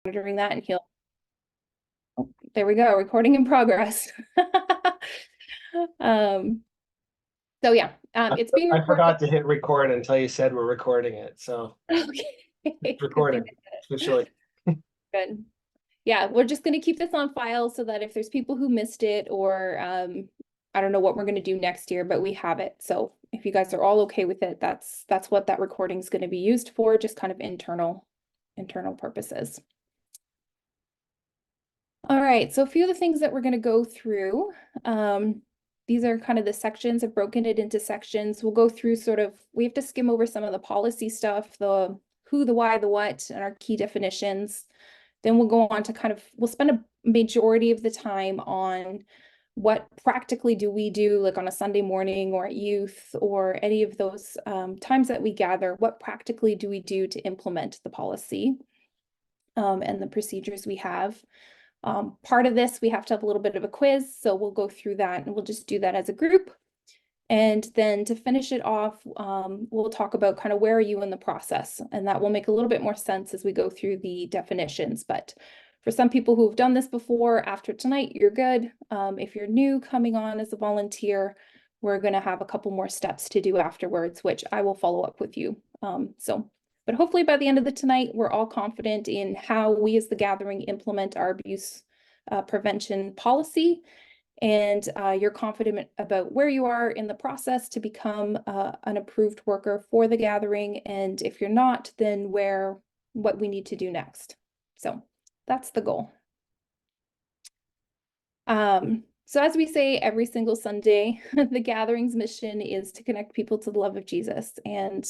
monitoring that, and he'll, oh, there we go, recording in progress. So yeah, it's being I recorded. forgot to hit record until you said we're recording it, so Okay. it's Good thing recording officially. Good. Yeah, we're just going to keep this on file so that if there's people who missed it, or I don't know what we're going to do next year, but we have it. So if you guys are all okay with it, that's what that recording is going to be used for, just kind of internal purposes. All right, so a few of the things that we're going to go through. These are kind of the sections. I've broken it into sections. We'll go through we have to skim over some of the policy stuff, the who, the why, the what, and our key definitions. Then we'll go on to we'll spend a majority of the time on what practically do we do, like on a Sunday morning or at youth or any of those times that we gather, what practically do we do to implement the policy and the procedures we have. Part of this, we have to have a little bit of a quiz, so we'll go through that and we'll just do that as a group. And then to finish it off, we'll talk about kind of where are you in the process, and that will make a little bit more sense as we go through the definitions. But for some people who have done this before, after tonight, you're good. If you're new coming on as a volunteer, we're going to have a couple more steps to do afterwards, which I will follow up with you. But hopefully by the end of the tonight, we're all confident in how we as the gathering implement our abuse prevention policy, and you're confident about where you are in the process to become an approved worker for the gathering. And if you're not, then what we need to do next. So that's the goal. So as we say every single Sunday, the gathering's mission is to connect people to the love of Jesus. And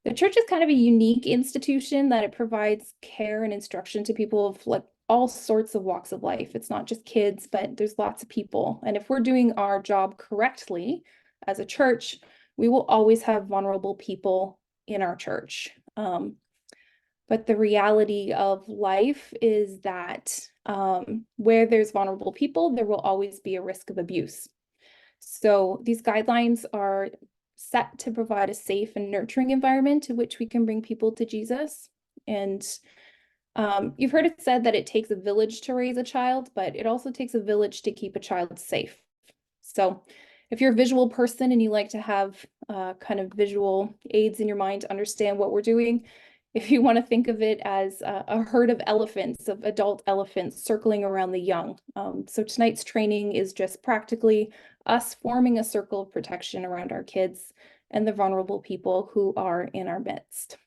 the church is kind of a unique institution that it provides care and instruction to people of like all sorts of walks of life. It's not just kids, but there's lots of people. And if we're doing our job correctly as a church, we will always have vulnerable people in our church. But the reality of life is that where there's vulnerable people, there will always be a risk of abuse. So these guidelines are set to provide a safe and nurturing environment in which we can bring people to Jesus. And you've heard it said that it takes a village to raise a child, but it also takes a village to keep a child safe. So if you're a visual person and you like to have kind of visual aids in your mind to understand what we're doing, if you want to think of it as a herd of elephants, of adult elephants circling around the young. So tonight's training is just practically us forming a circle of protection around our kids and the vulnerable people who are in our midst.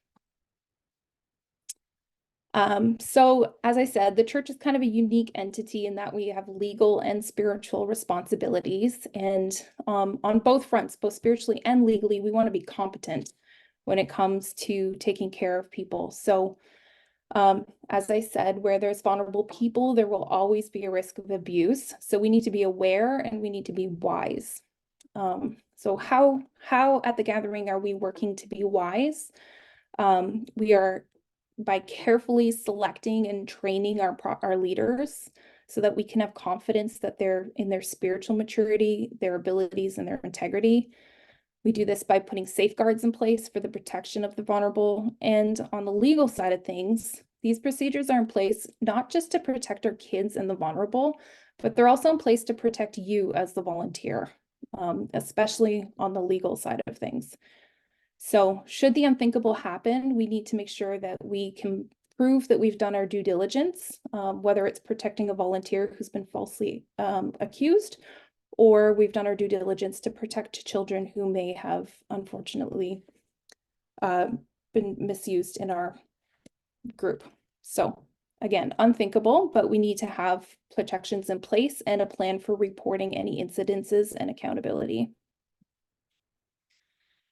So as I said, the church is kind of a unique entity in that we have legal and spiritual responsibilities. And on both fronts, both spiritually and legally, we want to be competent when it comes to taking care of people. So as I said, where there's vulnerable people, there will always be a risk of abuse. So we need to be aware and we need to be wise. So how at the gathering are we working to be wise? We are by carefully selecting and training our leaders so that we can have confidence that they're in their spiritual maturity, their abilities, and their integrity. We do this by putting safeguards in place for the protection of the vulnerable. And on the legal side of things, these procedures are in place not just to protect our kids and the vulnerable, but they're also in place to protect you as the volunteer, especially on the legal side of things. So should the unthinkable happen, we need to make sure that we can prove that we've done our due diligence, whether it's protecting a volunteer who's been falsely accused, or we've done our due diligence to protect children who may have unfortunately been misused in our group. So again, unthinkable, but we need to have protections in place and a plan for reporting any incidences and accountability.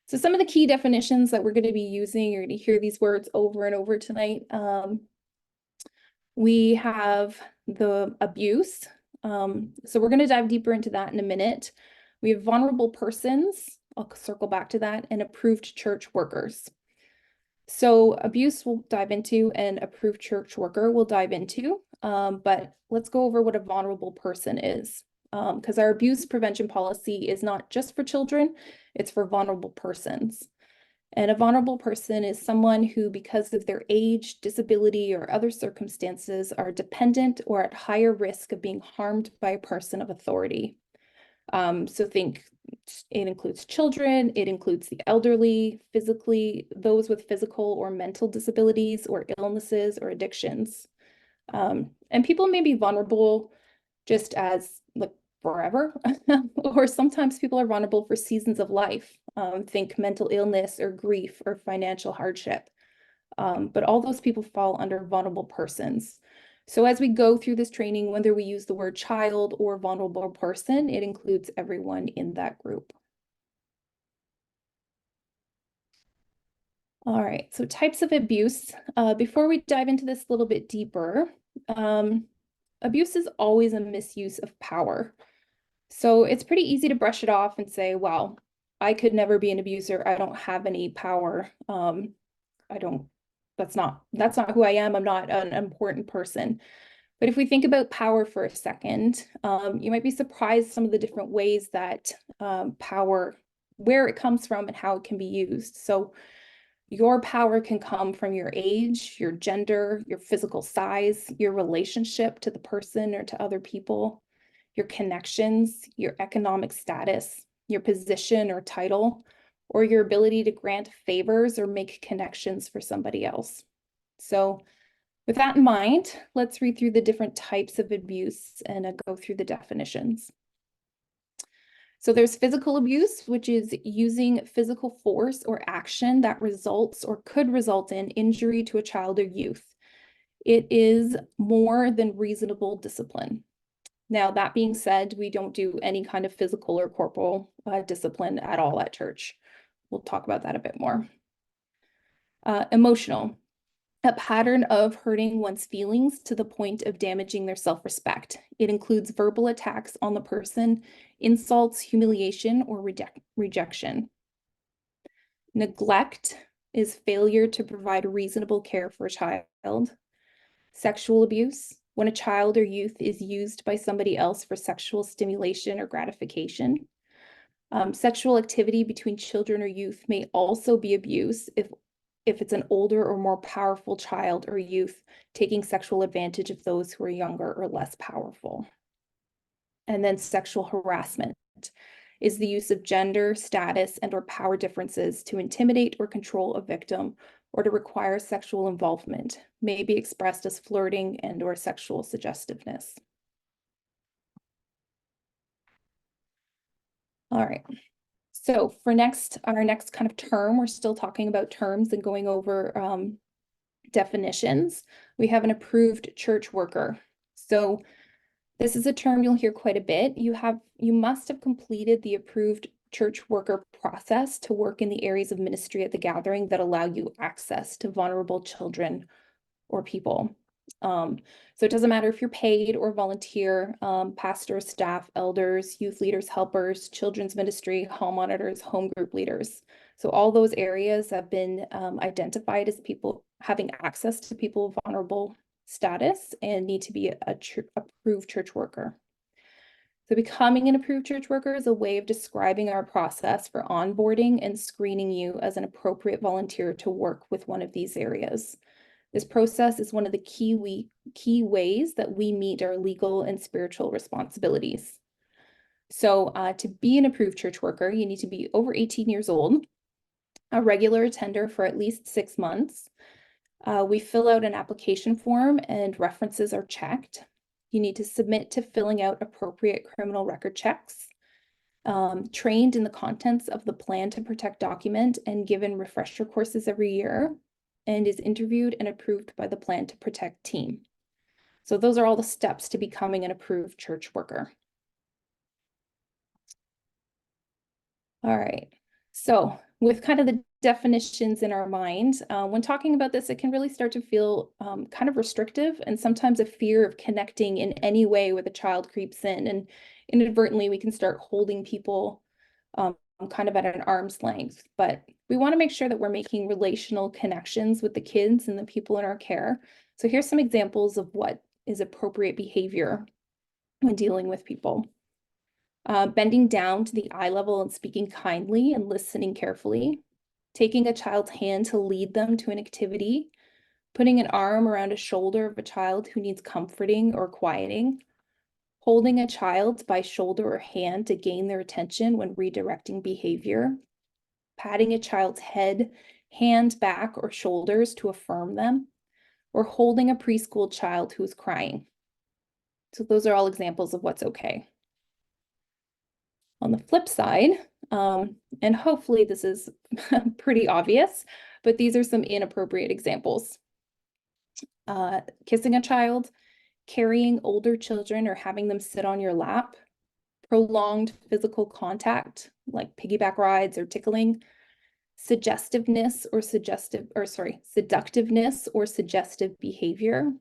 So some of the key definitions that we're going to be using, you're going to hear these words over and over tonight. We have the abuse. So we're going to dive deeper into that in a minute. We have vulnerable persons. I'll circle back to that, and approved church workers. So abuse we'll dive into, and approved church worker we'll dive into. But let's go over what a vulnerable person is. Because our abuse prevention policy is not just for children, it's for vulnerable persons. And a vulnerable person is someone who, because of their age, disability, or other circumstances, are dependent or at higher risk of being harmed by a person of authority. So think it includes children, it includes the elderly, physically, those with physical or mental disabilities or illnesses or addictions. And people may be vulnerable just as like forever, or sometimes people are vulnerable for seasons of life. Think mental illness or grief or financial hardship. But all those people fall under vulnerable persons. So as we go through this training, whether we use the word child or vulnerable person, it includes everyone in that group. All right, so types of abuse. Before we dive into this a little bit deeper, abuse is always a misuse of power. So it's pretty easy to brush it off and say, well, I could never be an abuser. I don't have any power. That's not who I am. I'm not an important person. But if we think about power for a second, you might be surprised some of the different ways that power, where it comes from and how it can be used. So your power can come from your age, your gender, your physical size, your relationship to the person or to other people, your connections, your economic status, your position or title, or your ability to grant favors or make connections for somebody else. So with that in mind, let's read through the different types of abuse and go through the definitions. So there's physical abuse, which is using physical force or action that results or could result in injury to a child or youth. It is more than reasonable discipline. Now, that being said, we don't do any kind of physical or corporal discipline at all at church. We'll talk about that a bit more. Emotional. A pattern of hurting one's feelings to the point of damaging their self-respect. It includes verbal attacks on the person, insults, humiliation, or rejection. Neglect is failure to provide reasonable care for a child. Sexual abuse, when a child or youth is used by somebody else for sexual stimulation or gratification. Sexual activity between children or youth may also be abuse if it's an older or more powerful child or youth taking sexual advantage of those who are younger or less powerful. And then sexual harassment is the use of gender, status, and or power differences to intimidate or control a victim or to require sexual involvement, may be expressed as flirting and or sexual suggestiveness. All right. So for our next kind of term, we're still talking about terms and going over definitions. We have an approved church worker. So this is a term you'll hear quite a bit. You must have completed the approved church worker process to work in the areas of ministry at the gathering that allow you access to vulnerable children or people. So it doesn't matter if you're paid or volunteer, pastors, staff, elders, youth leaders, helpers, children's ministry, home monitors, home group leaders. So all those areas have been identified as people having access to people of vulnerable status and need to be a approved church worker. So becoming an approved church worker is a way of describing our process for onboarding and screening you as an appropriate volunteer to work with one of these areas. This process is one of the key ways that we meet our legal and spiritual responsibilities. So to be an approved church worker, you need to be over 18 years old, a regular attender for at least 6 months. We fill out an application form and references are checked. You need to submit to filling out appropriate criminal record checks, trained in the contents of the Plan to Protect document and given refresher courses every year, and is interviewed and approved by the Plan to Protect team. So those are all the steps to becoming an approved church worker. All right, so with kind of the definitions in our mind, when talking about this, it can really start to feel kind of restrictive and sometimes a fear of connecting in any way with a child creeps in, and inadvertently we can start holding people kind of at an arm's length. But we want to make sure that we're making relational connections with the kids and the people in our care. So here's some examples of what is appropriate behavior when dealing with people. Bending down to the eye level and speaking kindly and listening carefully. taking a child's hand to lead them to an activity, putting an arm around a shoulder of a child who needs comforting or quieting, holding a child by shoulder or hand to gain their attention when redirecting behavior, patting a child's head, hand, back, or shoulders to affirm them, or holding a preschool child who's crying. So those are all examples of what's okay. On the flip side, and hopefully this is pretty obvious, but these are some inappropriate examples. Kissing a child, carrying older children or having them sit on your lap, prolonged physical contact like piggyback rides or tickling, seductiveness or suggestive behavior,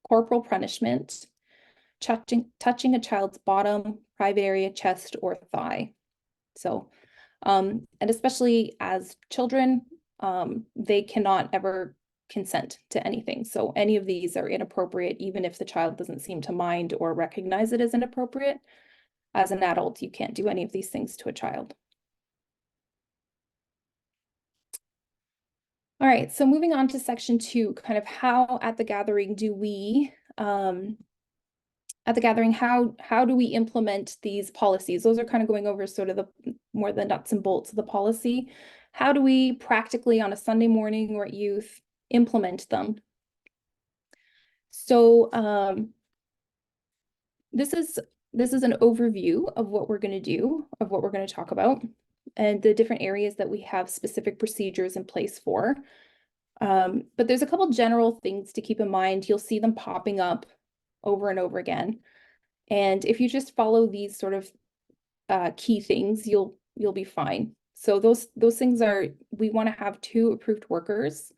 corporal punishment, touching a child's bottom, private area, chest, or thigh. So, and especially as children, they cannot ever consent to anything. So any of these are inappropriate, even if the child doesn't seem to mind or recognize it as inappropriate. As an adult, you can't do any of these things to a child. All right, so moving on to section 2, kind of how at the gathering do we, how do we implement these policies? Those are kind of going over sort of the more the nuts and bolts of the policy. How do we practically on a Sunday morning or at youth implement them? So this is an overview of what we're going to do, of what we're going to talk about, and the different areas that we have specific procedures in place for. But there's a couple general things to keep in mind. You'll see them popping up over and over again. And if you just follow these sort of key things, you'll be fine. So those things are, we want to have 2 approved workers.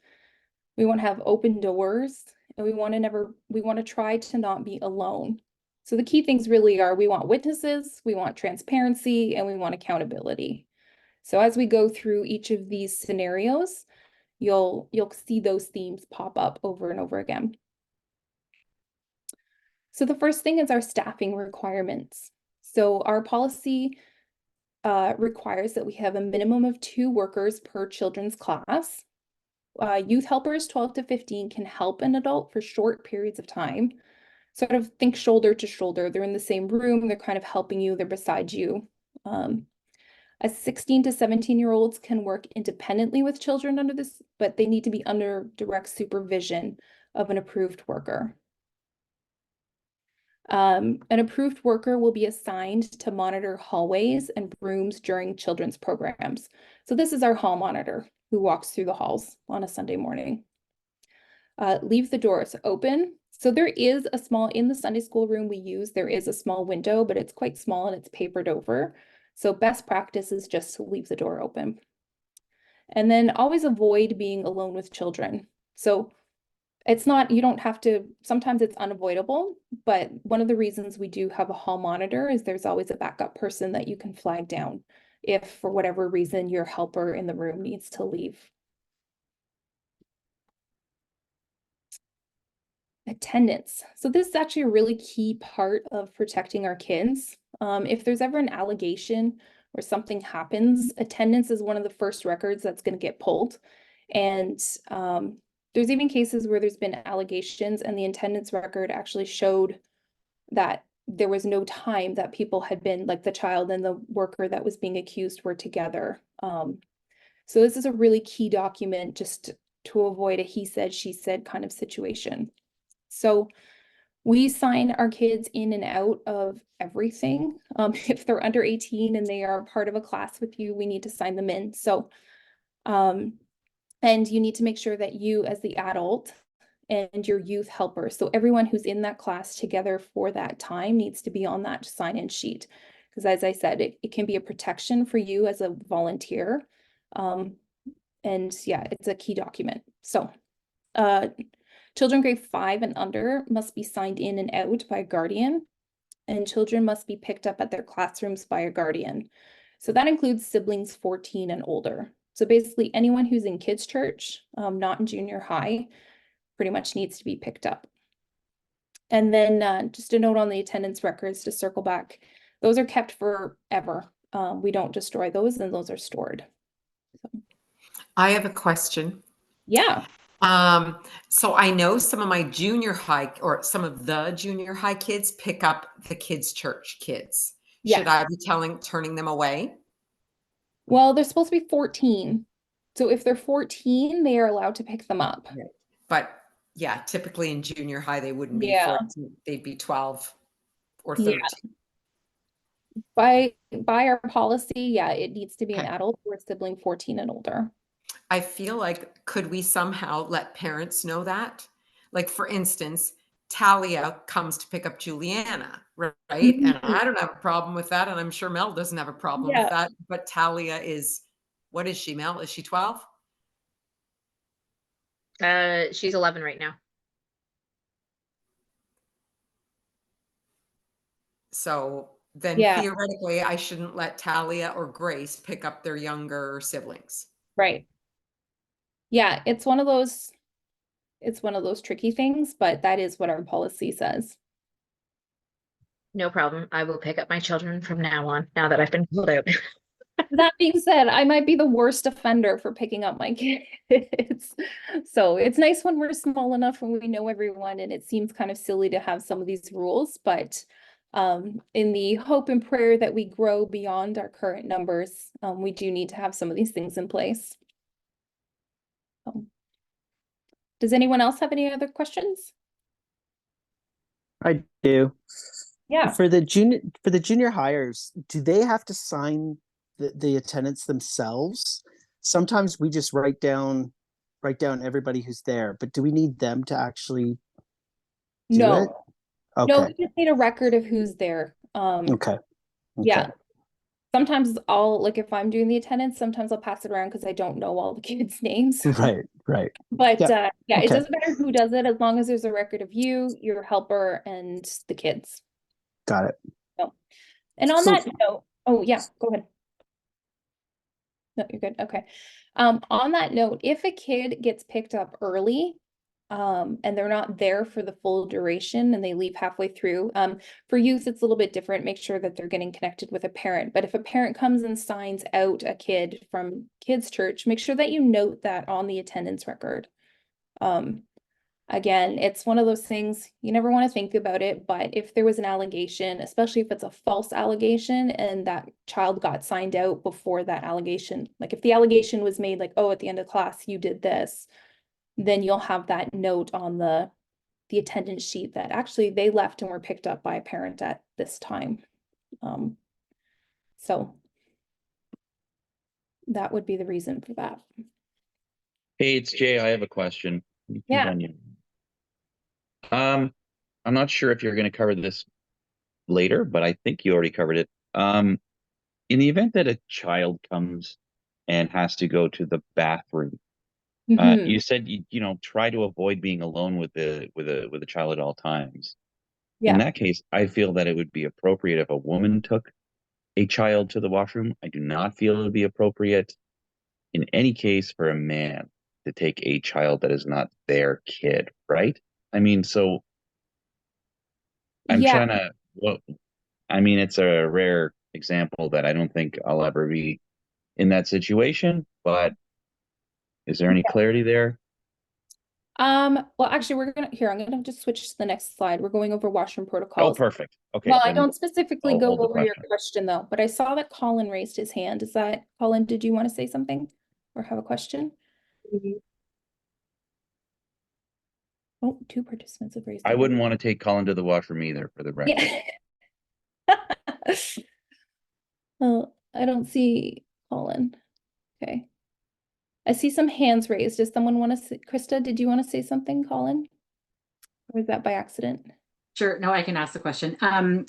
We want to have open doors, and we want to try to not be alone. So the key things really are, we want witnesses, we want transparency, and we want accountability. So as we go through each of these scenarios, you'll see those themes pop up over and over again. So the first thing is our staffing requirements. So our policy requires that we have a minimum of 2 workers per children's class. Youth helpers 12 to 15 can help an adult for short periods of time. Sort of think shoulder to shoulder. They're in the same room, they're kind of helping you, they're beside you. 16 to 17-year-olds can work independently with children under this, but they need to be under direct supervision of an approved worker. An approved worker will be assigned to monitor hallways and rooms during children's programs. So this is our hall monitor who walks through the halls on a Sunday morning. Leave the doors open. So there is a small, in the Sunday school room we use, there is a small window, but it's quite small and it's papered over. So best practice is just to leave the door open. And then always avoid being alone with children. So it's not, you don't have to, sometimes it's unavoidable, but one of the reasons we do have a hall monitor is there's always a backup person that you can flag down if for whatever reason your helper in the room needs to leave. Attendance. So this is actually a really key part of protecting our kids. If there's ever an allegation or something happens, attendance is one of the first records that's going to get pulled. And there's even cases where there's been allegations and the attendance record actually showed that there was no time that people had been, like the child and the worker that was being accused were together. So this is a really key document just to avoid a he said, she said kind of situation. So we sign our kids in and out of everything. If they're under 18 and they are part of a class with you, we need to sign them in. So, and you need to make sure that you as the adult and your youth helper, so everyone who's in that class together for that time needs to be on that sign-in sheet. Because as I said, it can be a protection for you as a volunteer. And yeah, it's a key document. So, children grade 5 and under must be signed in and out by a guardian, and children must be picked up at their classrooms by a guardian. So that includes siblings 14 and older. So basically anyone who's in kids' church, not in junior high, pretty much needs to be picked up. And then just a note on the attendance records to circle back, those are kept forever. We don't destroy those, and those are stored. I have a question. Yeah. So I know some of my junior high or some of the junior high kids pick up the kids' church kids. Should Yes. I be turning them away? Well, they're supposed to be 14. So if they're 14, they are allowed to pick them up. Right. But yeah, typically in junior high, they wouldn't be Yeah. 14, they'd be 12 or Yeah. 13. By our policy, yeah, it needs to be an Okay. adult or a sibling 14 and older. I feel like, could we somehow let parents know that? Like, for instance, Talia comes to pick up Juliana, right? And I don't have a problem with that. And I'm sure Mel doesn't have a problem Yeah. with that. But Talia is, what is she, Mel? Is she 12? She's 11 right now. So then Yeah. theoretically, I shouldn't let Talia or Grace pick up their younger siblings. Right. Yeah, it's one of those tricky things, but that is what our policy says. No problem. I will pick up my children from now on, now that I've been pulled out. That being said, I might be the worst offender for picking up my kids. So it's nice when we're small enough and we know everyone, and it seems kind of silly to have some of these rules, but in the hope and prayer that we grow beyond our current numbers, we do need to have some of these things in place. Does anyone else have any other questions? I do. Yeah. For the junior hires, do they have to sign the attendance themselves? Sometimes we just write down everybody who's there, but do we need them to actually do No. it? Okay. No, we just need a record of who's there. Okay. Yeah. Sometimes like if I'm doing the attendance, sometimes I'll pass it around because I don't know all the kids' names. Right. But Yeah. yeah, it Okay. doesn't matter who does it as long as there's a record of you, your helper, and the kids. Got it. And on So- that note, oh yeah, go ahead. No, you're good. Okay. On that note, if a kid gets picked up early, and they're not there for the full duration and they leave halfway through, for youth, it's a little bit different. Make sure that they're getting connected with a parent. But if a parent comes and signs out a kid from kids' church, make sure that you note that on the attendance record. Again, it's one of those things you never want to think about it, but if there was an allegation, especially if it's a false allegation and that child got signed out before that allegation, like if the allegation was made like, oh, at the end of class, you did this, then you'll have that note on the attendance sheet that actually they left and were picked up by a parent at this time. So that would be the reason for that. Hey, it's Jay. I have a question. Yeah. I'm not sure if you're going to cover this later, but I think you already covered it. In the event that a child comes and has to go to the bathroom, Mhm. you said try to avoid being alone with the child at all times. Yeah. In that case, I feel that it would be appropriate if a woman took a child to the washroom. I do not feel it would be appropriate in any case for a man to take a child that is not their kid, right? I mean, so I'm Yeah. trying to, well, I mean, it's a rare example that I don't think I'll ever be in that situation, but is there any clarity there? Well, actually, I'm gonna just switch to the next slide. We're going over washroom Oh, protocols. perfect. Okay. Well, I then don't specifically I'll go hold the over your question. question though, but I saw that Colin raised his hand. Is that, Colin, did you want to say something or have a question? Oh, two participants have raised I their wouldn't want to take Colin to the washroom either, for the record. hand. Yeah. Oh, I don't see Colin. Okay. I see some hands raised. Does someone want to say, Krista, did you want to say something, Colin? Or is that by accident? Sure. No, I can ask the question.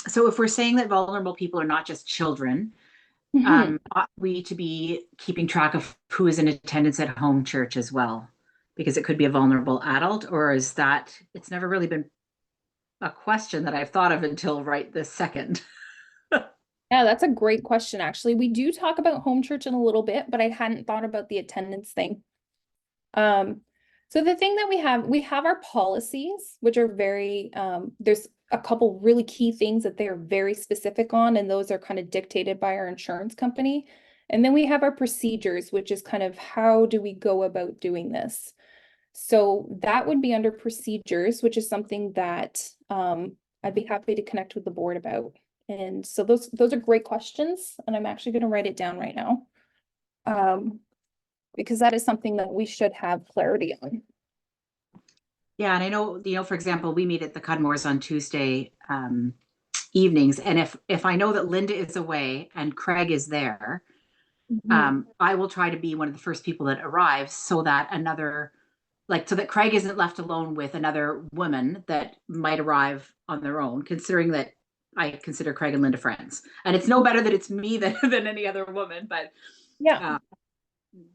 So if we're saying that vulnerable people are not just children, Mhm. ought we to be keeping track of who is in attendance at home church as well? Because it could be a vulnerable adult, or is that, it's never really been a question that I've thought of until right this second. Yeah, that's a great question, actually. We do talk about home church in a little bit, but I hadn't thought about the attendance thing. So the thing that we have our policies, which are very, there's a couple really key things that they are very specific on, and those are kind of dictated by our insurance company. And then we have our procedures, which is kind of how do we go about doing this? So that would be under procedures, which is something that I'd be happy to connect with the board about. And so those are great questions, and I'm actually going to write it down right now. Because that is something that we should have clarity on. Yeah, and I know, for example, we meet at the Cudmores on Tuesday evenings, and if I know that Linda is away and Craig is there, I will try to be one of the first people that arrives so that so that Craig isn't left alone with another woman that might arrive on their own, considering that I consider Craig and Linda friends. And it's no better that it's me than any other woman, but Yeah.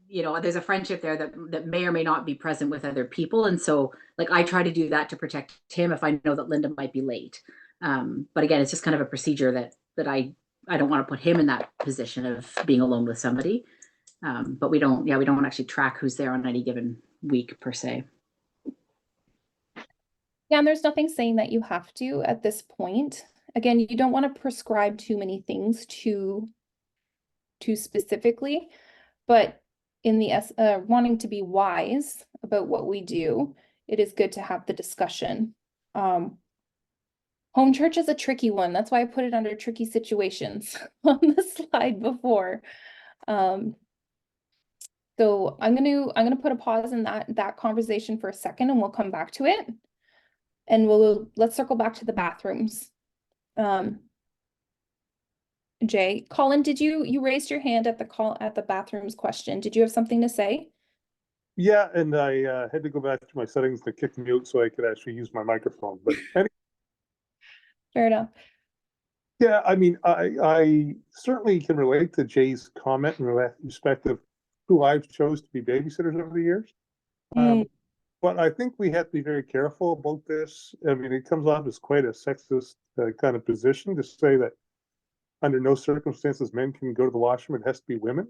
There's a friendship there that may or may not be present with other people. And so like, I try to do that to protect him if I know that Linda might be late. But again, it's just kind of a procedure that I don't want to put him in that position of being alone with somebody. But we don't actually track who's there on any given week per se. Yeah, and there's nothing saying that you have to at this point. Again, you don't want to prescribe too many things too specifically, but in the wanting to be wise about what we do, it is good to have the discussion. Home church is a tricky one. That's why I put it under tricky situations on the slide before. So I'm gonna put a pause in that conversation for a second, and we'll come back to it. And let's circle back to the bathrooms. Jay, Colin, did you raised your hand at the bathrooms question? Did you have something to say? Yeah, and I had to go back to my settings to kick me out so I could actually use my microphone. But anyway, Fair enough. yeah, I mean, I certainly can relate to Jay's comment in respect of who I've chose to be babysitters over the years. But I think we have to be very careful about this. I mean, it comes off as quite a sexist kind of position to say that under no circumstances men can go to the washroom. It has to be women.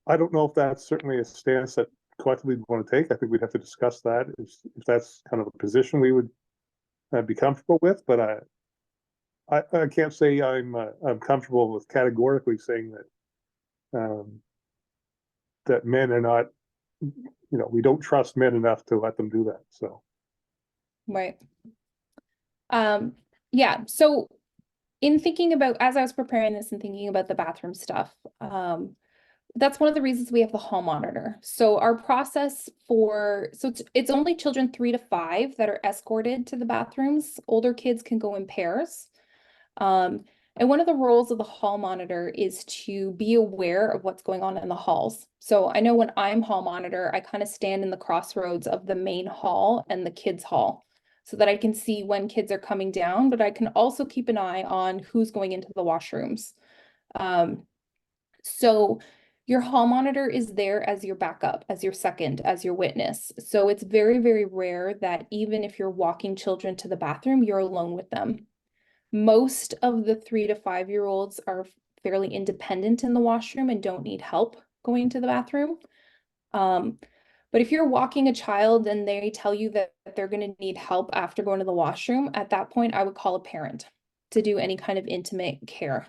I don't know if that's certainly a stance that collectively we want to take. I think we'd have to discuss that if that's kind of a position we would be comfortable with. But I can't say I'm comfortable with categorically saying that that men are not, we don't trust men enough to let them do that. So Right. Yeah. So in thinking about, as I was preparing this and thinking about the bathroom stuff, that's one of the reasons we have the hall monitor. So our process it's only children 3 to 5 that are escorted to the bathrooms. Older kids can go in pairs. And one of the roles of the hall monitor is to be aware of what's going on in the halls. So I know when I'm hall monitor, I kind of stand in the crossroads of the main hall and the kids' hall so that I can see when kids are coming down, but I can also keep an eye on who's going into the washrooms. So your hall monitor is there as your backup, as your second, as your witness. So it's very, very rare that even if you're walking children to the bathroom, you're alone with them. Most of the 3 to 5-year-olds are fairly independent in the washroom and don't need help going to the bathroom. But if you're walking a child and they tell you that they're going to need help after going to the washroom, at that point, I would call a parent to do any kind of intimate care.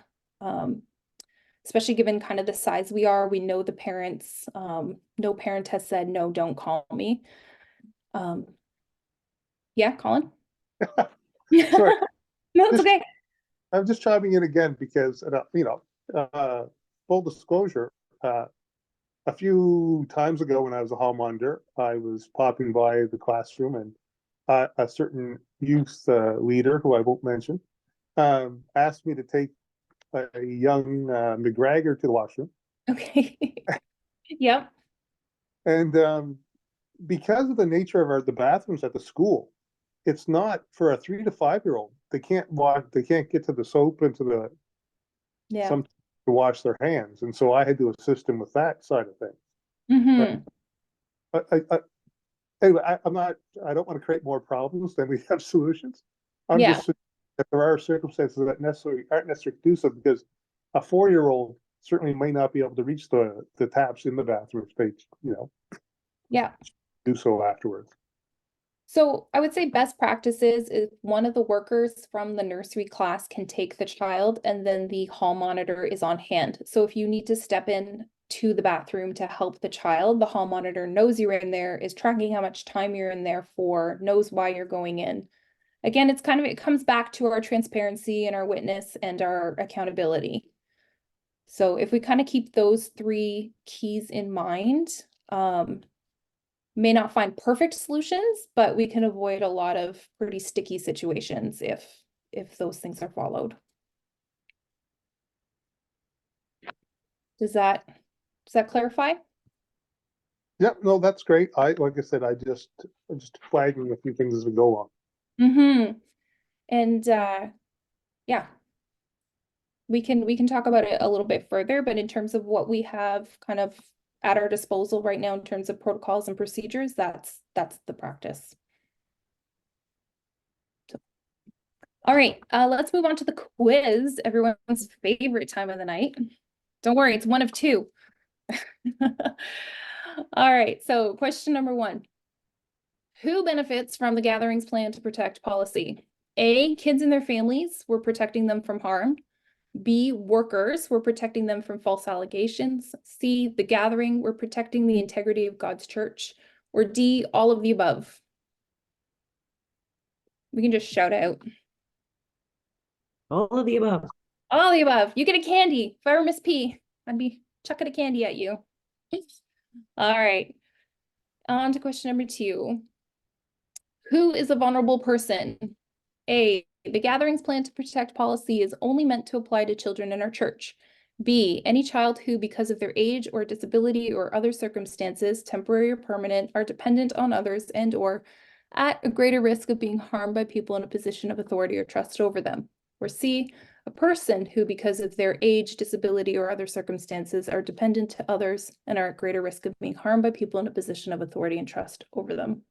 Especially given kind of the size we are, we know the parents, no parent has said, no, don't call me. Yeah, Colin? sorry. No, it's okay. I'm just chiming in again because, full disclosure, a few times ago when I was a hall monitor, I was popping by the classroom and a certain youth leader, who I won't mention, asked me to take a young McGregor to the washroom. Okay. Yep. And because of the nature of the bathrooms at the school, it's not for a 3 to 5-year-old. They can't get to the soap and to to wash their hands. And so I had to assist them with that side of things. Right? Anyway, I don't want to create more problems than we have solutions. I'm just that there are circumstances that aren't necessary to do so, because a 4-year-old certainly may not be able to reach the taps in the bathroom if they, do so afterwards. So I would say best practices is one of the workers from the nursery class can take the child and then the hall monitor is on hand. So if you need to step in to the bathroom to help the child, the hall monitor knows you're in there, is tracking how much time you're in there for, knows why you're going in. Again, it comes back to our transparency and our witness and our accountability. So if we kind of keep those three keys in mind, may not find perfect solutions, but we can avoid a lot of pretty sticky situations if those things are followed. Does that clarify? Yep, no, that's great. Like I said, I'm just flagging a few things as we go along. Mm-hmm. And yeah, we can talk about it a little bit further, but in terms of what we have kind of at our disposal right now in terms of protocols and procedures, that's the practice. So, all right, let's move on to the quiz, everyone's favorite time of the night. Don't worry, it's one of two. All right, so question number 1. Who benefits from the Gatherings Plan to Protect policy? A, kids and their families, we're protecting them from harm. B, workers, we're protecting them from false allegations. C, the gathering, we're protecting the integrity of God's church. Or D, all of the above. We can just shout out. All of the above. All of the above. You get a candy. If I were Miss P, I'd be chucking a candy at you. All right. On to question number 2. Who is a vulnerable person? A, the Gatherings Plan to Protect policy is only meant to apply to children in our church. B, any child who, because of their age or disability or other circumstances, temporary or permanent, are dependent on others and or at a greater risk of being harmed by people in a position of authority or trust over them. Or C, a person who, because of their age, disability, or other circumstances, are dependent to others and are at greater risk of being harmed by people in a position of authority and trust over them.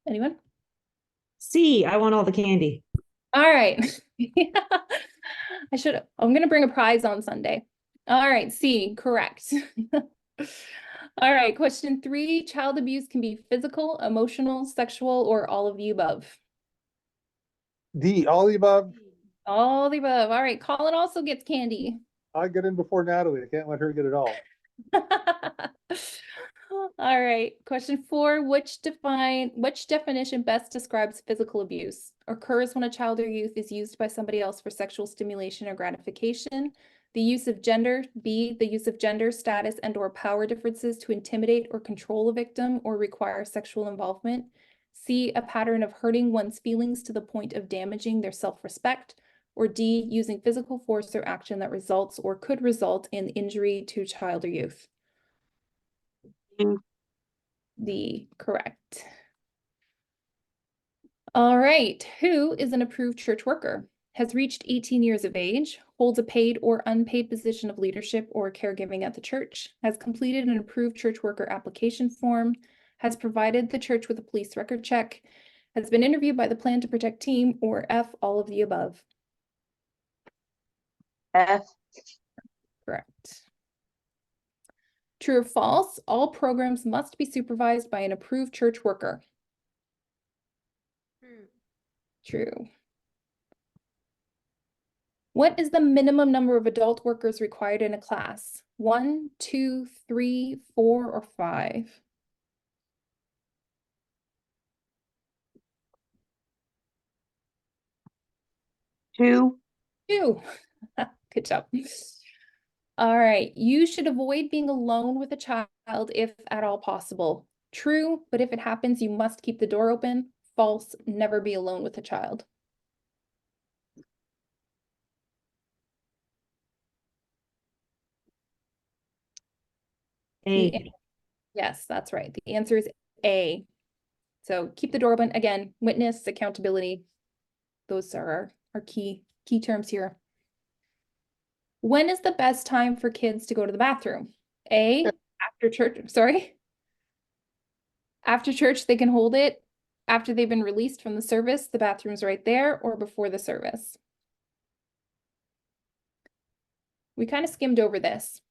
Anyone? C, I want all the candy. All right. I'm going to bring a prize on Sunday. All right, C, correct. All right, question 3, child abuse can be physical, emotional, sexual, or all of the above. D, all the above. All the above. All right, Colin also gets candy. I get in before Natalie. I can't let her get it all. All right, question 4, which definition best describes physical abuse? Occurs when a child or youth is used by somebody else for sexual stimulation or gratification. The use of gender. B, the use of gender, status, and or power differences to intimidate or control a victim or require sexual involvement. C, a pattern of hurting one's feelings to the point of damaging their self-respect. Or D, using physical force or action that results or could result in injury to child or youth. D, correct. All right, who is an approved church worker? Has reached 18 years of age, holds a paid or unpaid position of leadership or caregiving at the church, has completed an approved church worker application form, has provided the church with a police record check, has been interviewed by the Plan to Protect team, or F, all of the above. F. Correct. True or false, all programs must be supervised by an approved church worker. True. What is the minimum number of adult workers required in a class? 1, 2, 3, 4, or 5? 2. 2. Good job. All right. You should avoid being alone with a child if at all possible. True, but if it happens, you must keep the door open. False, never be alone with a child. A. Yes, that's right. The answer is A. So keep the door open. Again, witness, accountability. Those are our key terms here. When is the best time for kids to go to the bathroom? A, after church, sorry. After church, they can hold it. After they've been released from the service, the bathroom's right there, or before the service. We kind of skimmed over this,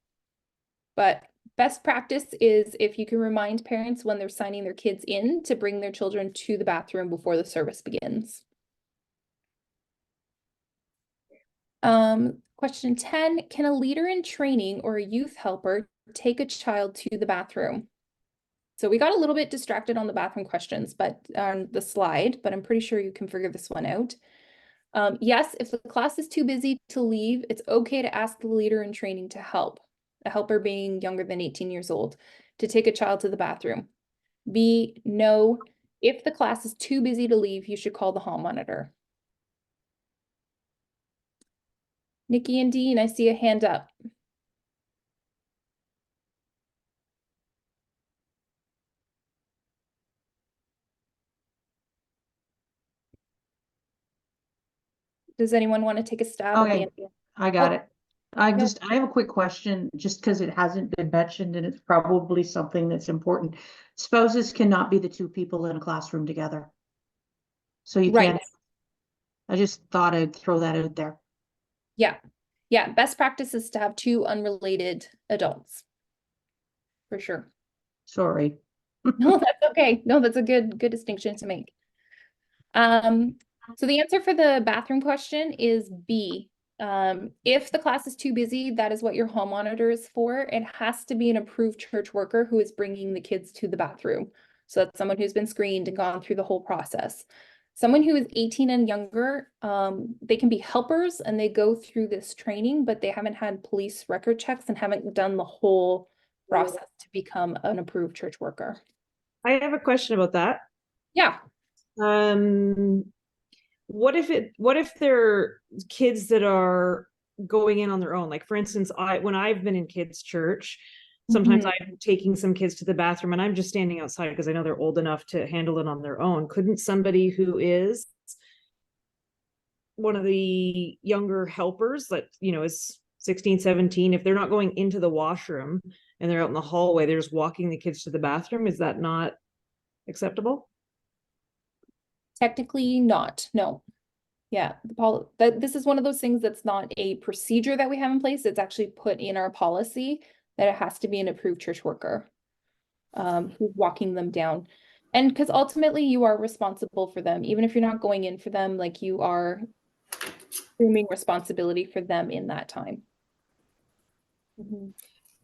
But best practice is if you can remind parents when they're signing their kids in to bring their children to the bathroom before the service begins. Question 10, can a leader in training or a youth helper take a child to the bathroom? So we got a little bit distracted on the bathroom questions, but on the slide, but I'm pretty sure you can figure this one out. Yes, if the class is too busy to leave, it's okay to ask the leader in training to help, a helper being younger than 18 years old, to take a child to the bathroom. B, no, if the class is too busy to leave, you should call the hall monitor. Nikki and Dean, I see a hand up. Does anyone want to take a stab at the Okay, answer? I got Oh, it. go. I have a quick question, just because it hasn't been mentioned and it's probably something that's important. Spouses cannot be the two people in a classroom together. So you Right. can't, I just thought I'd throw that out there. Yeah. Yeah. Best practice is to have two unrelated adults. For sure. Sorry. No, that's okay. No, that's a good distinction to make. So the answer for the bathroom question is B. If the class is too busy, that is what your hall monitor is for. It has to be an approved church worker who is bringing the kids to the bathroom. So that's someone who's been screened and gone through the whole process. Someone who is 18 and younger, they can be helpers and they go through this training, but they haven't had police record checks and haven't done the whole process to become an approved church worker. I have a question about that. Yeah. What if they're kids that are going in on their own? Like, for instance, when I've been in kids' church, sometimes I'm taking some kids to the bathroom and I'm just standing outside because I know they're old enough to handle it on their own. Couldn't somebody who is one of the younger helpers that, is 16, 17, if they're not going into the washroom and they're out in the hallway, they're just walking the kids to the bathroom, is that not acceptable? Technically not, no. Yeah, this is one of those things that's not a procedure that we have in place. It's actually put in our policy that it has to be an approved church worker who's walking them down. And because ultimately you are responsible for them, even if you're not going in for them, like you are assuming responsibility for them in that time.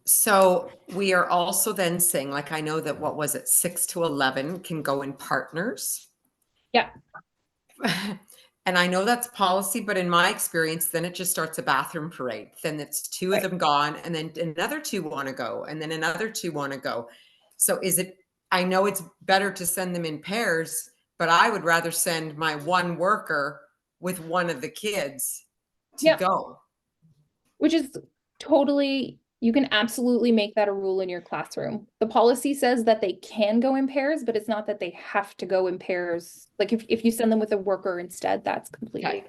So we are also then saying, like, I know that, what was it, 6 to 11 can go in partners. Yeah. And I know that's policy, but in my experience, then it just starts a bathroom parade. Then it's two of them gone, and then another two want to go, and then another two want to go. So I know it's better to send them in pairs, but I would rather send my one worker with one of the kids to go. Which is totally, you can absolutely make that a rule in your classroom. The policy says that they can go in pairs, but it's not that they have to go in pairs. Like if you send them with a worker instead, that's completely.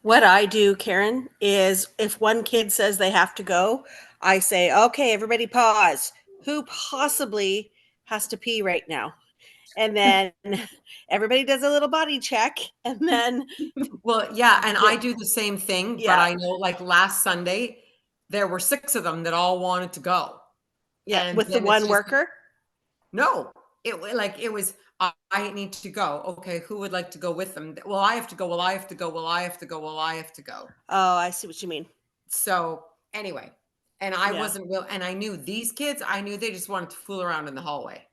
What I do, Karen, is if one kid says they have to go, I say, okay, everybody pause. Who possibly has to pee right now? And then everybody does a little body check, and then well, yeah, and I do the same thing, Yeah. but I know, like, last Sunday there were 6 of them that all wanted to go. Yeah, And with the then it's one just- worker. No, it was I need to go. Okay, who would like to go with them? Well, I have to go. Well, I have to go. Well, I have to go. Well, I have to go. Oh, I see what you mean. So anyway, and I Yeah. wasn't real, and I knew these kids. I knew they just wanted to fool around in the hallway.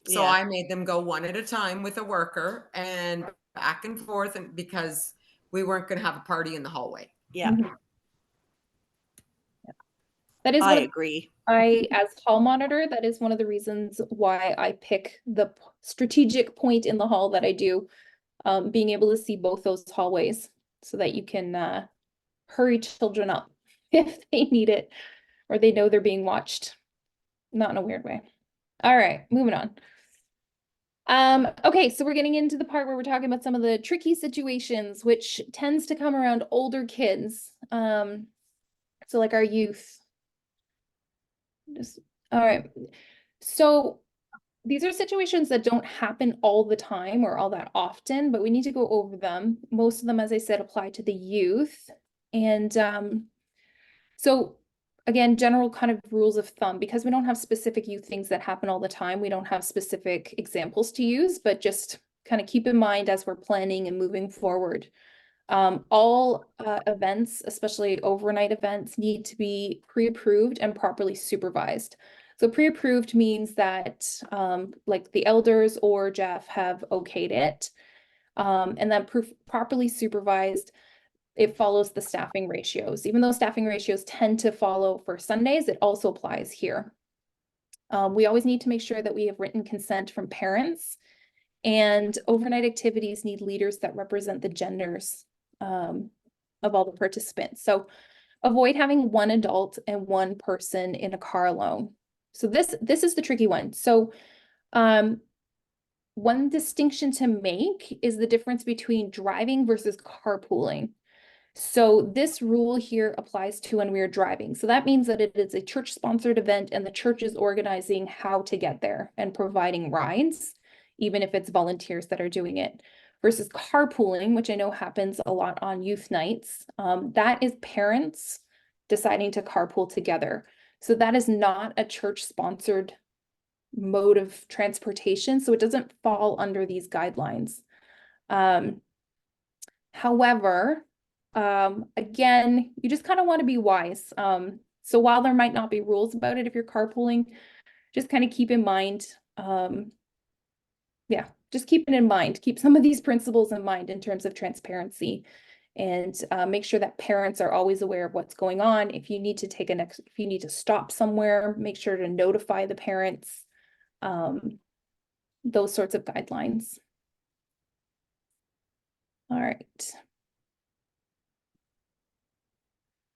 So Yeah. I made them go one at a time with a worker and back and forth, and because we weren't going to have a party in the hallway. Yeah. That is I what agree. as hall monitor, that is one of the reasons why I pick the strategic point in the hall that I do, being able to see both those hallways so that you can hurry children up if they need it or they know they're being watched. Not in a weird way. All right, moving on. Okay, so we're getting into the part where we're talking about some of the tricky situations, which tends to come around older kids. So like our youth. All right. So these are situations that don't happen all the time or all that often, but we need to go over them. Most of them, as I said, apply to the youth. And so again, general kind of rules of thumb, because we don't have specific youth things that happen all the time. We don't have specific examples to use, but just kind of keep in mind as we're planning and moving forward. All events, especially overnight events, need to be pre-approved and properly supervised. So pre-approved means that like the elders or Jeff have okayed it. And then properly supervised, it follows the staffing ratios. Even though staffing ratios tend to follow for Sundays, it also applies here. We always need to make sure that we have written consent from parents, and overnight activities need leaders that represent the genders of all the participants. So avoid having one adult and one person in a car alone. So this is the tricky one. So one distinction to make is the difference between driving versus carpooling. So this rule here applies to when we are driving. So that means that it is a church-sponsored event and the church is organizing how to get there and providing rides, even if it's volunteers that are doing it. Versus carpooling, which I know happens a lot on youth nights, that is parents deciding to carpool together. So that is not a church-sponsored mode of transportation, so it doesn't fall under these guidelines. However, again, you just kind of want to be wise. So while there might not be rules about it, if you're carpooling, just kind of keep in mind, yeah, just keep it in mind. Keep some of these principles in mind in terms of transparency, and make sure that parents are always aware of what's going on. If you need to take if you need to stop somewhere, make sure to notify the parents. Those sorts of guidelines. All right.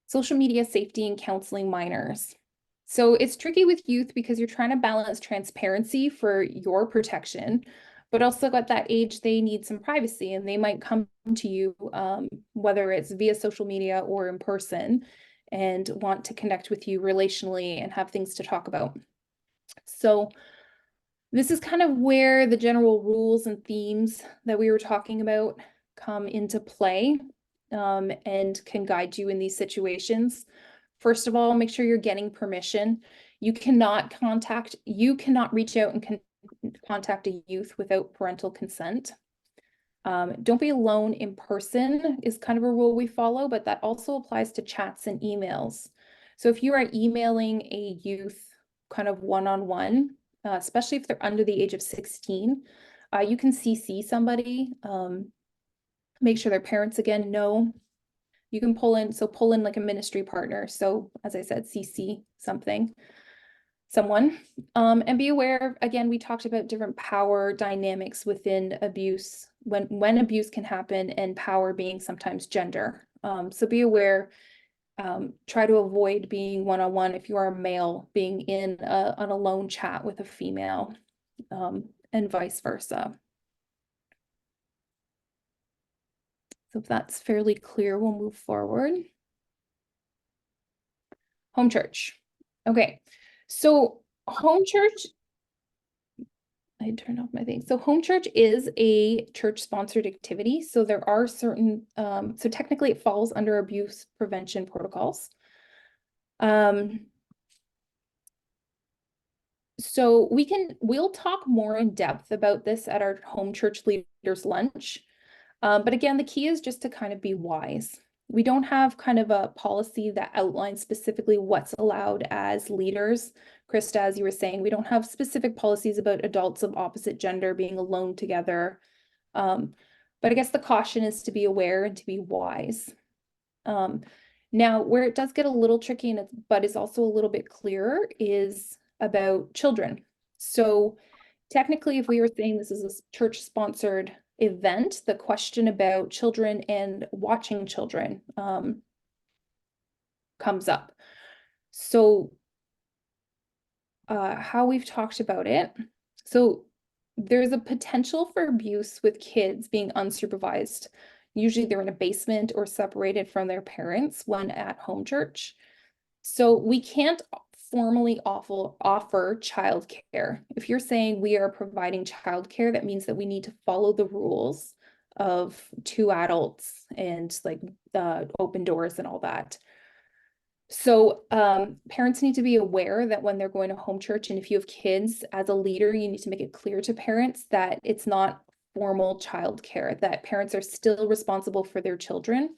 Social media safety and counseling minors. So it's tricky with youth because you're trying to balance transparency for your protection, but also at that age, they need some privacy and they might come to you, whether it's via social media or in person, and want to connect with you relationally and have things to talk about. So this is kind of where the general rules and themes that we were talking about come into play, and can guide you in these situations. First of all, make sure you're getting permission. You cannot reach out and contact a youth without parental consent. Don't be alone in person is kind of a rule we follow, but that also applies to chats and emails. So if you are emailing a youth kind of one-on-one, especially if they're under the age of 16, you can CC somebody, make sure their parents again know. You can pull in like a ministry partner. So as I said, CC someone, and be aware, again, we talked about different power dynamics within abuse, when abuse can happen, and power being sometimes gender. So be aware, try to avoid being one-on-one if you are a male, being in an alone chat with a female, and vice versa. So if that's fairly clear, we'll move forward. Home church. Okay, so home church, I turned off my thing. So home church is a church-sponsored activity. So there are certain, so technically it falls under abuse prevention protocols. So we'll talk more in depth about this at our home church leaders lunch. But again, the key is just to kind of be wise. We don't have kind of a policy that outlines specifically what's allowed as leaders. Krista, as you were saying, we don't have specific policies about adults of opposite gender being alone together. But I guess the caution is to be aware and to be wise. Now, where it does get a little tricky, but is also a little bit clearer, is about children. So technically, if we were saying this is a church-sponsored event, the question about children and watching children comes up. So how we've talked about it. So there's a potential for abuse with kids being unsupervised. Usually they're in a basement or separated from their parents when at home church. So we can't formally offer childcare. If you're saying we are providing childcare, that means that we need to follow the rules of 2 adults and like open doors and all that. So parents need to be aware that when they're going to home church, and if you have kids, as a leader, you need to make it clear to parents that it's not formal childcare, that parents are still responsible for their children.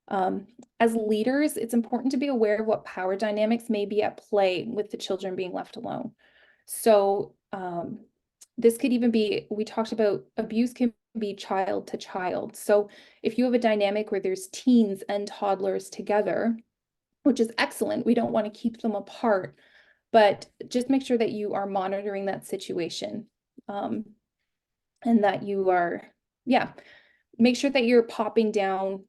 As leaders, it's important to be aware of what power dynamics may be at play with the children being left alone. So this could even be, we talked about abuse can be child to child. So if you have a dynamic where there's teens and toddlers together, which is excellent, we don't want to keep them apart, but just make sure that you are monitoring that situation, and that you are, make sure that you're popping down,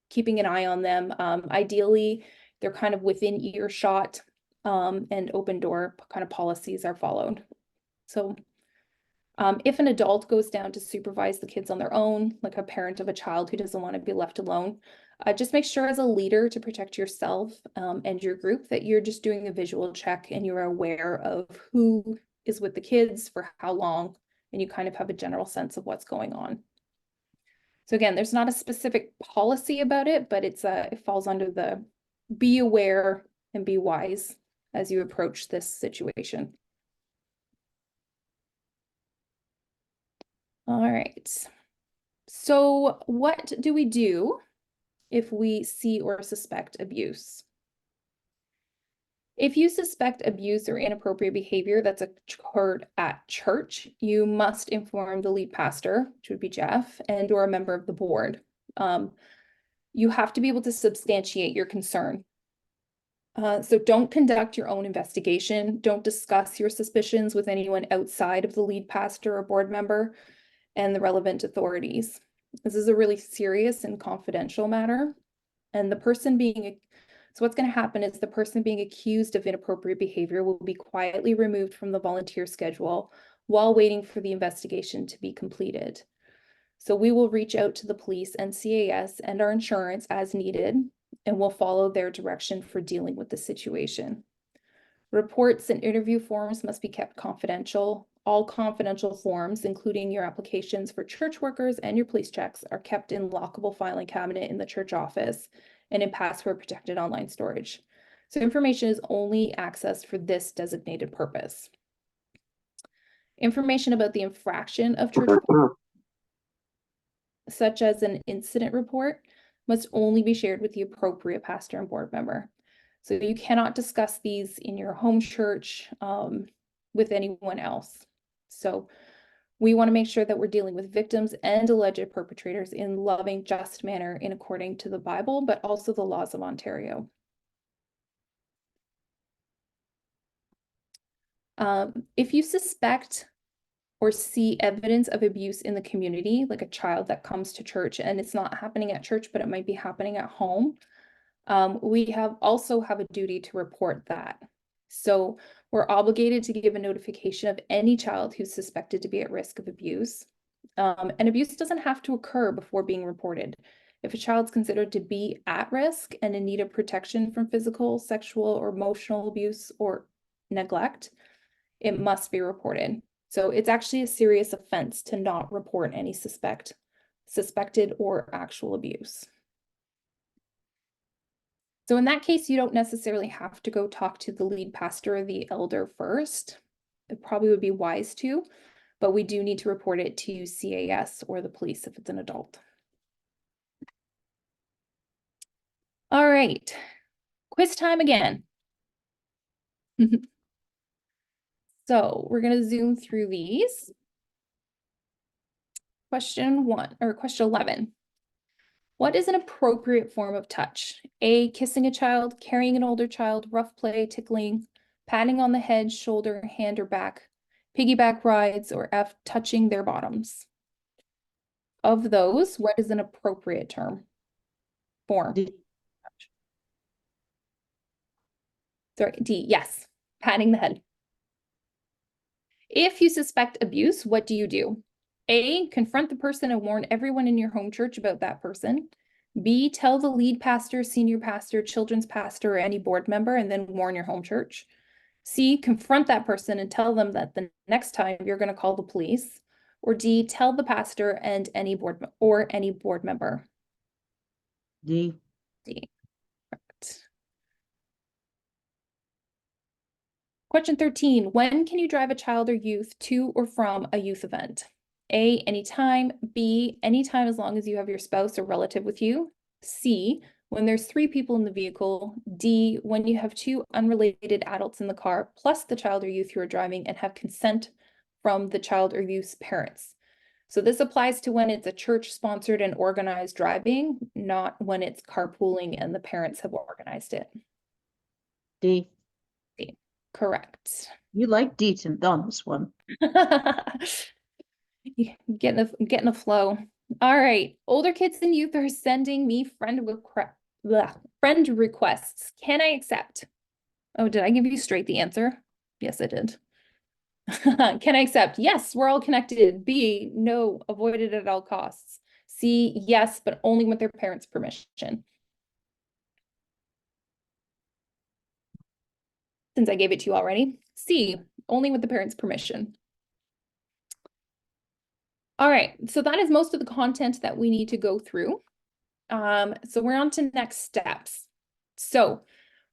keeping an eye on them. Ideally, they're kind of within earshot, and open door kind of policies are followed. So if an adult goes down to supervise the kids on their own, like a parent of a child who doesn't want to be left alone, just make sure as a leader to protect yourself and your group that you're just doing a visual check and you're aware of who is with the kids for how long, and you kind of have a general sense of what's going on. So again, there's not a specific policy about it, but it falls under the be aware and be wise as you approach this situation. All right. So what do we do if we see or suspect abuse? If you suspect abuse or inappropriate behavior that's occurred at church, you must inform the lead pastor, which would be Jeff, and or a member of the board. You have to be able to substantiate your concern. So don't conduct your own investigation. Don't discuss your suspicions with anyone outside of the lead pastor or board member and the relevant authorities. This is a really serious and confidential matter. And the person so what's going to happen is the person being accused of inappropriate behavior will be quietly removed from the volunteer schedule while waiting for the investigation to be completed. So we will reach out to the police and CAS and our insurance as needed, and we'll follow their direction for dealing with the situation. Reports and interview forms must be kept confidential. All confidential forms, including your applications for church workers and your police checks, are kept in lockable filing cabinet in the church office and in password protected online storage. So information is only accessed for this designated purpose. Information about the infraction of church, such as an incident report, must only be shared with the appropriate pastor and board member. So you cannot discuss these in your home church with anyone else. So we want to make sure that we're dealing with victims and alleged perpetrators in loving, just manner in according to the Bible, but also the laws of Ontario. If you suspect or see evidence of abuse in the community, like a child that comes to church and it's not happening at church, but it might be happening at home, we also have a duty to report that. So we're obligated to give a notification of any child who's suspected to be at risk of abuse. And abuse doesn't have to occur before being reported. If a child's considered to be at risk and in need of protection from physical, sexual, or emotional abuse or neglect, it must be reported. So it's actually a serious offense to not report any suspected or actual abuse. So in that case, you don't necessarily have to go talk to the lead pastor or the elder first. It probably would be wise to, but we do need to report it to CAS or the police if it's an adult. All right, quiz time again. So we're going to zoom through these. Question 11. What is an appropriate form of touch? A, kissing a child, carrying an older child, rough play, tickling, patting on the head, shoulder, hand, or back, piggyback rides, or F, touching their bottoms. Of those, what is an appropriate form? D. Sorry, D, yes, patting the head. If you suspect abuse, what do you do? A, confront the person and warn everyone in your home church about that person. B, tell the lead pastor, senior pastor, children's pastor, or any board member, and then warn your home church. C, confront that person and tell them that the next time you're going to call the police. Or D, tell the pastor and any board member. D. D. Correct. Question 13, when can you drive a child or youth to or from a youth event? A, anytime. B, anytime as long as you have your spouse or relative with you. C, when there's 3 people in the vehicle. D, when you have 2 unrelated adults in the car, plus the child or youth who are driving and have consent from the child or youth's parents. So this applies to when it's a church-sponsored and organized driving, not when it's carpooling and the parents have organized it. D. D. Correct. You like D on this one. Getting a flow. All right. Older kids and youth are sending me friend requests. Can I accept? Oh, did I give you straight the answer? Yes, I did. Can I accept? Yes, we're all connected. B, no, avoid it at all costs. C, yes, but only with their parents' permission. Since I gave it to you already. C, only with the parents' permission. All right, so that is most of the content that we need to go through. So we're on to next steps. So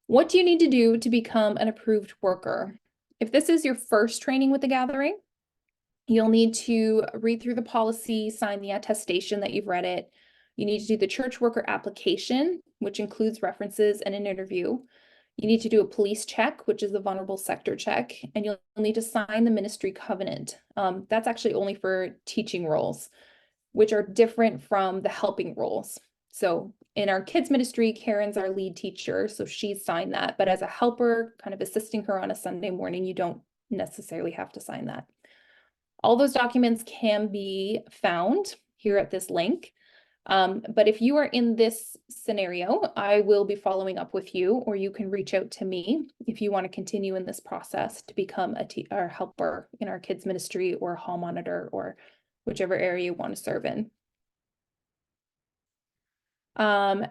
what do you need to do to become an approved worker? If this is your first training with the gathering, you'll need to read through the policy, sign the attestation that you've read it. You need to do the church worker application, which includes references and an interview. You need to do a police check, which is a vulnerable sector check, and you'll need to sign the ministry covenant. That's actually only for teaching roles, which are different from the helping roles. So in our kids ministry, Karen's our lead teacher, so she's signed that. But as a helper, kind of assisting her on a Sunday morning, you don't necessarily have to sign that. All those documents can be found here at this link. But if you are in this scenario, I will be following up with you, or you can reach out to me if you want to continue in this process to become a helper in our kids ministry or hall monitor or whichever area you want to serve in.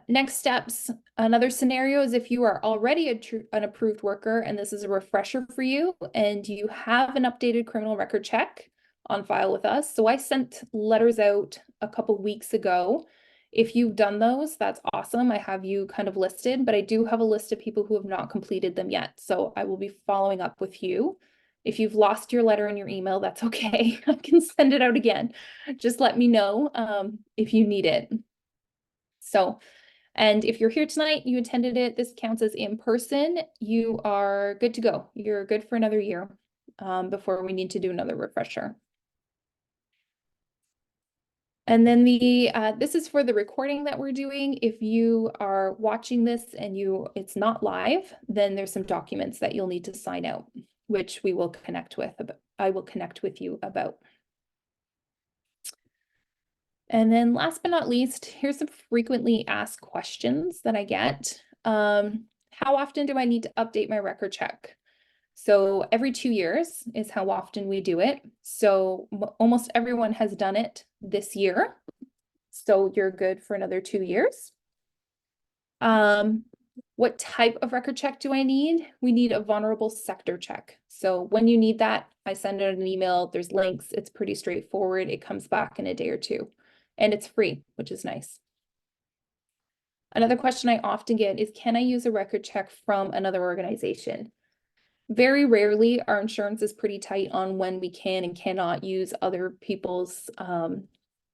Next steps, another scenario is if you are already an approved worker and this is a refresher for you and you have an updated criminal record check on file with us. So I sent letters out a couple weeks ago. If you've done those, that's awesome. I have you kind of listed, but I do have a list of people who have not completed them yet. So I will be following up with you. If you've lost your letter in your email, that's okay. I can send it out again. Just let me know if you need it. So, and if you're here tonight, you attended it, this counts as in person, you are good to go. You're good for another year before we need to do another refresher. And then this is for the recording that we're doing. If you are watching this and it's not live, then there's some documents that you'll need to sign out, which we will connect with. I will connect with you about. And then last but not least, here's some frequently asked questions that I get. How often do I need to update my record check? So every 2 years is how often we do it. So almost everyone has done it this year. So you're good for another 2 years. What type of record check do I need? We need a vulnerable sector check. So when you need that, I send out an email, there's links, it's pretty straightforward. It comes back in a day or two and it's free, which is nice. Another question I often get is, can I use a record check from another organization? Very rarely. Our insurance is pretty tight on when we can and cannot use other people's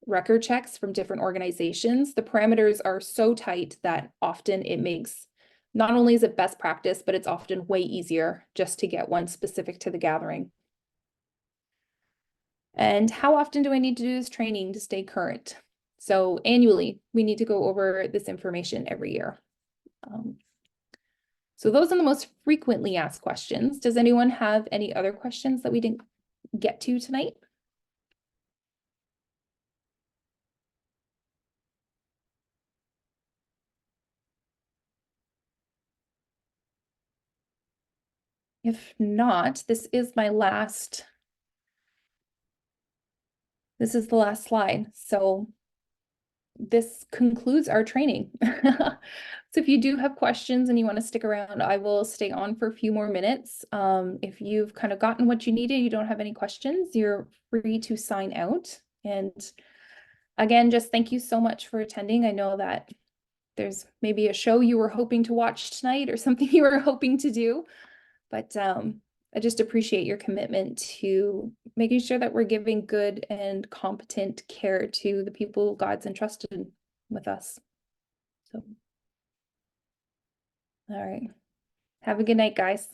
record checks from different organizations. The parameters are so tight that often it makes, not only is it best practice, but it's often way easier just to get one specific to the gathering. And how often do I need to do this training to stay current? So annually, we need to go over this information every year. So those are the most frequently asked questions. Does anyone have any other questions that we didn't get to tonight? If not, this is the last slide. So this concludes our training. So if you do have questions and you want to stick around, I will stay on for a few more minutes. If you've kind of gotten what you needed, you don't have any questions, you're free to sign out. And again, just thank you so much for attending. I know that there's maybe a show you were hoping to watch tonight or something you were hoping to do, but I just appreciate your commitment to making sure that we're giving good and competent care to the people God's entrusted with us. So, all right. Have a good night, guys.